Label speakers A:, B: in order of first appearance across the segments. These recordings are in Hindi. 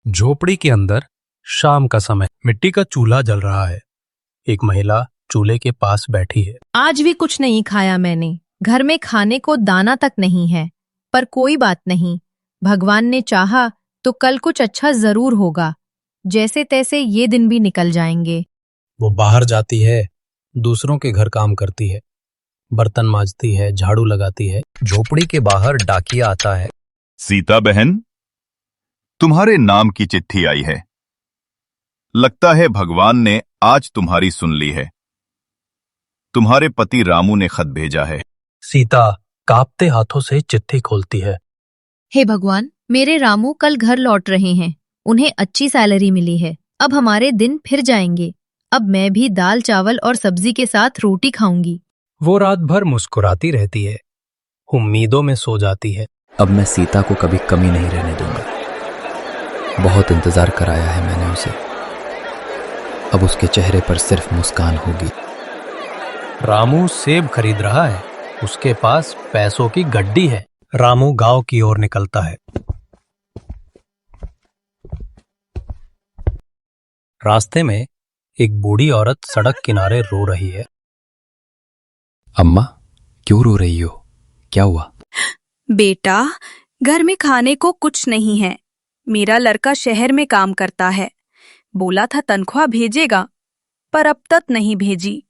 A: झोपड़ी के अंदर शाम का समय, मिट्टी का चूल्हा जल रहा है। एक महिला चूल्हे के पास बैठी है।
B: आज भी कुछ नहीं खाया मैंने। घर में खाने को दाना तक नहीं है, पर कोई बात नहीं। भगवान ने चाहा तो कल कुछ अच्छा जरूर होगा। जैसे तैसे ये दिन भी निकल जाएंगे।
A: वो बाहर जाती है, दूसरों के घर काम करती है, बर्तन मांजती है, झाड़ू लगाती है। झोपड़ी के बाहर डाकिया आता है।
C: सीता बहन, तुम्हारे नाम की चिट्ठी आई है। लगता है भगवान ने आज तुम्हारी सुन ली है। तुम्हारे पति रामू ने खत भेजा है।
A: सीता कांपते हाथों से चिट्ठी खोलती है।
B: हे भगवान, मेरे रामू कल घर लौट रहे हैं। उन्हें अच्छी सैलरी मिली है। अब हमारे दिन फिर जाएंगे। अब मैं भी दाल चावल और सब्जी के साथ रोटी खाऊंगी।
A: वो रात भर मुस्कुराती रहती है, उम्मीदों में सो जाती है।
D: अब मैं सीता को कभी कमी नहीं रहने दूंगा। बहुत इंतजार कराया है मैंने उसे। अब उसके चेहरे पर सिर्फ मुस्कान होगी।
A: रामू सेब खरीद रहा है। उसके पास पैसों की गड्डी है। रामू गांव की ओर निकलता है। रास्ते में एक बूढ़ी औरत सड़क किनारे रो रही है।
D: अम्मा, क्यों रो रही हो? क्या हुआ?
E: बेटा, घर में खाने को कुछ नहीं है। मेरा लड़का शहर में काम करता है। बोला था तनख्वाह भेजेगा, पर अब तक नहीं भेजी।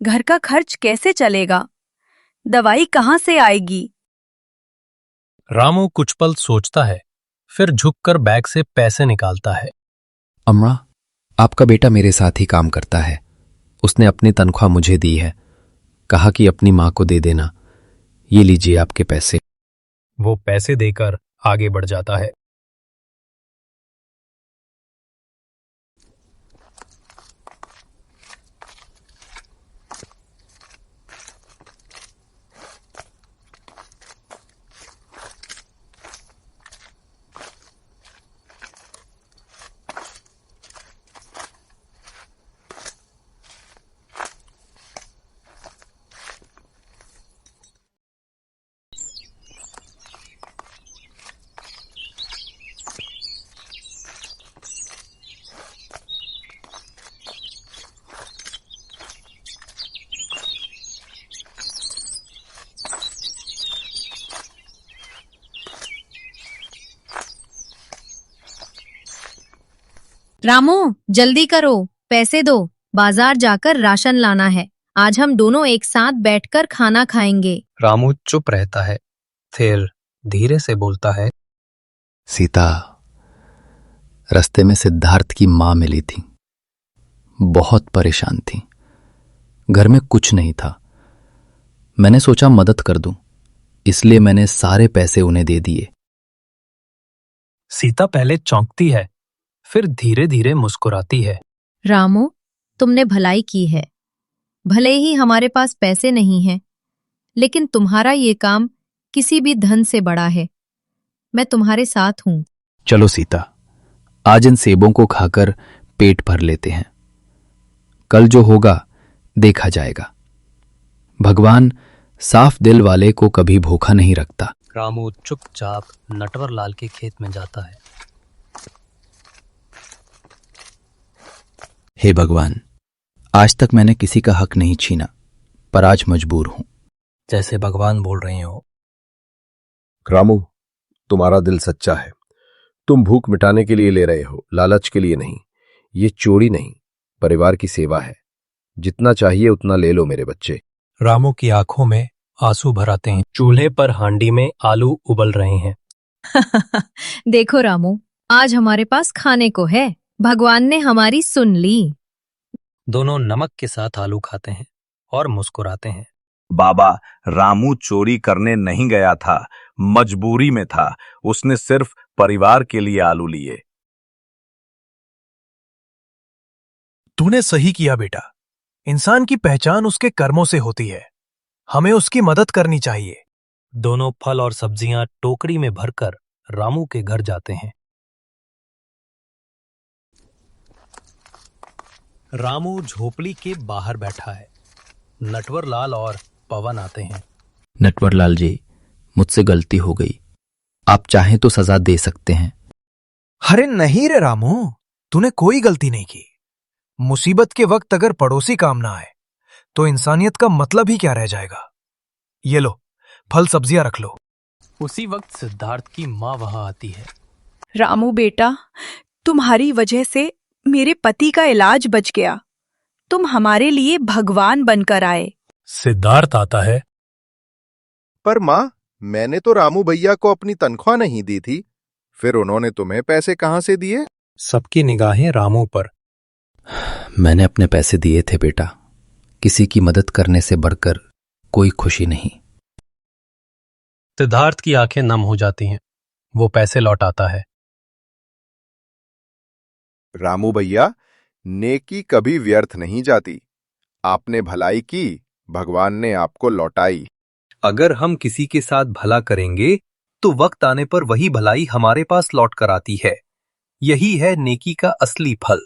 E: घर का खर्च कैसे चलेगा? दवाई कहाँ से आएगी?
A: रामू कुछ पल सोचता है, फिर झुककर बैग से पैसे निकालता है।
D: अम्मा, आपका बेटा मेरे साथ ही काम करता है। उसने अपनी तनख्वाह मुझे दी है। कहा कि अपनी माँ को दे देना। ये लीजिए आपके पैसे।
A: वो पैसे देकर आगे बढ़ जाता है।
B: रामू, जल्दी करो, पैसे दो। बाजार जाकर राशन लाना है। आज हम दोनों एक साथ बैठकर खाना खाएंगे।
A: रामू चुप रहता है, फिर धीरे से बोलता है।
D: सीता, रास्ते में सिद्धार्थ की माँ मिली थी। बहुत परेशान थी। घर में कुछ नहीं था। मैंने सोचा मदद कर दूं, इसलिए मैंने सारे पैसे उन्हें दे दिए।
A: सीता पहले चौंकती है, फिर धीरे धीरे मुस्कुराती है।
B: रामू, तुमने भलाई की है। भले ही हमारे पास पैसे नहीं हैं, लेकिन तुम्हारा ये काम किसी भी धन से बड़ा है। मैं तुम्हारे साथ हूं।
D: चलो सीता, आज इन सेबों को खाकर पेट भर लेते हैं। कल जो होगा देखा जाएगा। भगवान साफ दिल वाले को कभी भूखा नहीं रखता।
A: रामू चुपचाप नटवर लाल के खेत में जाता है।
D: हे भगवान, आज तक मैंने किसी का हक नहीं छीना, पर आज मजबूर हूं।
A: जैसे भगवान बोल रहे हो।
F: रामू, तुम्हारा दिल सच्चा है। तुम भूख मिटाने के लिए ले रहे हो, लालच के लिए नहीं। ये चोरी नहीं, परिवार की सेवा है। जितना चाहिए उतना ले लो मेरे बच्चे।
A: रामू की आंखों में आंसू भर आते हैं। चूल्हे पर हांडी में आलू उबल रहे हैं।
B: देखो रामू, आज हमारे पास खाने को है। भगवान ने हमारी सुन ली।
A: दोनों नमक के साथ आलू खाते हैं और मुस्कुराते हैं।
C: बाबा, रामू चोरी करने नहीं गया था, मजबूरी में था। उसने सिर्फ परिवार के लिए आलू लिए।
G: तूने सही किया बेटा। इंसान की पहचान उसके कर्मों से होती है। हमें उसकी मदद करनी चाहिए।
A: दोनों फल और सब्जियां टोकरी में भरकर रामू के घर जाते हैं। रामू झोपड़ी के बाहर बैठा है। नटवर लाल और पवन आते हैं।
D: नटवर लाल जी, मुझसे गलती हो गई। आप चाहें तो सजा दे सकते हैं।
G: अरे नहीं रे रामू, तूने कोई गलती नहीं की। मुसीबत के वक्त अगर पड़ोसी काम ना आए तो इंसानियत का मतलब ही क्या रह जाएगा। ये लो, फल सब्जियां रख लो।
A: उसी वक्त सिद्धार्थ की माँ वहां आती है।
E: रामू बेटा, तुम्हारी वजह से मेरे पति का इलाज बच गया। तुम हमारे लिए भगवान बनकर आए।
A: सिद्धार्थ आता है।
C: पर माँ, मैंने तो रामू भैया को अपनी तनख्वाह नहीं दी थी, फिर उन्होंने तुम्हें पैसे कहां से दिए?
A: सबकी निगाहें रामू पर।
D: मैंने अपने पैसे दिए थे बेटा, किसी की मदद करने से बढ़कर कोई खुशी नहीं।
A: सिद्धार्थ की आंखें नम हो जाती हैं। वो पैसे लौटाता है।
C: रामू भैया, नेकी कभी व्यर्थ नहीं जाती। आपने भलाई की, भगवान ने आपको लौटाई।
H: अगर हम किसी के साथ भला करेंगे तो वक्त आने पर वही भलाई हमारे पास लौट कर आती है। यही है नेकी का असली फल।